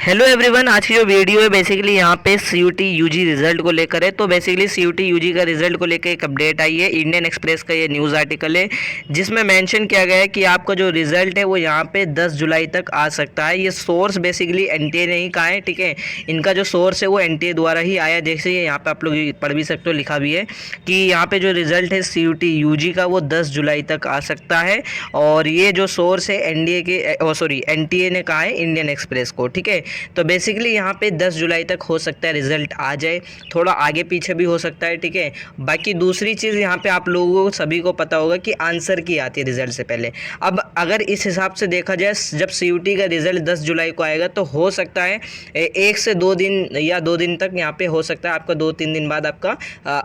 Hello everyone, आज की जो वीडियो है बेसिकली यहाँ पे सीयूटी यूजी रिजल्ट को लेकर है। तो बेसिकली सीयूटी यूजी का रिजल्ट को लेकर एक अपडेट आई है। इंडियन एक्सप्रेस का ये न्यूज़ आर्टिकल है जिसमें मेंशन किया गया है कि आपका जो रिजल्ट है वो यहाँ पे 10 जुलाई तक आ सकता है। ये सोर्स बेसिकली एनटीए ने ही कहा है, ठीक है। इनका जो सोर्स है वो एनटीए द्वारा ही आया। जैसे यहाँ पे आप लोग पढ़ भी सकते हो, लिखा भी है कि यहाँ पे जो रिजल्ट है सीयूटी यूजी का वो 10 जुलाई तक आ सकता है। और ये जो सोर्स है एनडीए के सॉरी एनटीए ने कहा है इंडियन एक्सप्रेस को, ठीक है। तो बेसिकली यहाँ पे 10 जुलाई तक हो सकता है रिजल्ट आ जाए, थोड़ा आगे पीछे भी हो सकता है, ठीक है। बाकी दूसरी चीज़ यहाँ पे आप लोगों को सभी को पता होगा कि आंसर की आती है रिजल्ट से पहले। अब अगर इस हिसाब से देखा जाए, जब सीयूटी का रिजल्ट 10 जुलाई को आएगा तो हो सकता है 1 से 2 दिन या 2 दिन तक यहाँ पे हो सकता है आपका 2-3 दिन बाद आपका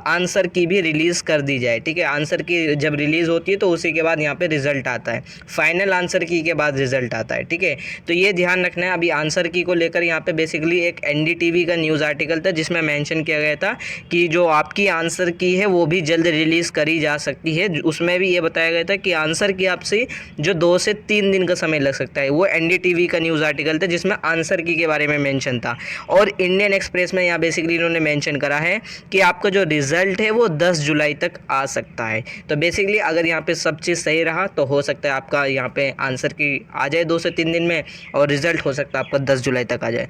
आंसर की भी रिलीज़ कर दी जाए, ठीक है। आंसर की जब रिलीज़ होती है तो उसी के बाद यहाँ पे रिजल्ट आता है, फाइनल आंसर की के बाद रिजल्ट आता है, ठीक है। तो ये ध्यान रखना है। अभी आंसर की को लेकर यहाँ पे बेसिकली एक एनडीटीवी का न्यूज़ आर्टिकल था जिसमें मेंशन किया गया था कि जो आपकी आंसर की है वो भी जल्द रिलीज़ करी जा सकती है। उसमें भी ये बताया गया था कि आंसर की आपसे जो 2 से 3 दिन का समय लग सकता है। वो एनडीटीवी का न्यूज़ आर्टिकल था जिसमें आंसर की के बारे में मेंशन था। और इंडियन एक्सप्रेस में यहाँ बेसिकली इन्होंने मेंशन करा है कि आपका जो रिजल्ट है वो 10 जुलाई तक आ सकता है। तो बेसिकली अगर यहाँ पे सब चीज़ सही रहा तो हो सकता है आपका यहाँ पे आंसर की आ जाए 2 से 3 दिन में, और रिजल्ट हो सकता है आपका 10 जुलाई तक आ जाए।